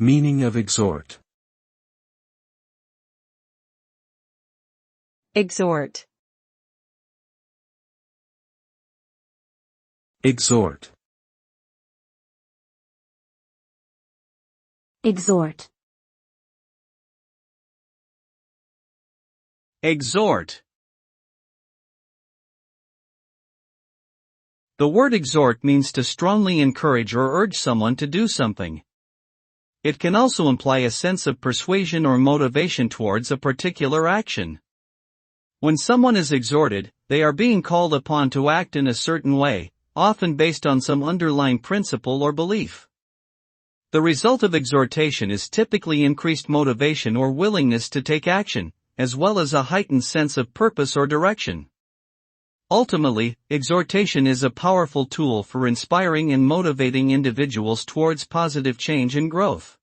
Meaning of exhort. Exhort. Exhort. Exhort. Exhort. The word exhort means to strongly encourage or urge someone to do something. It can also imply a sense of persuasion or motivation towards a particular action. When someone is exhorted, they are being called upon to act in a certain way, often based on some underlying principle or belief. The result of exhortation is typically increased motivation or willingness to take action, as well as a heightened sense of purpose or direction. Ultimately, exhortation is a powerful tool for inspiring and motivating individuals towards positive change and growth.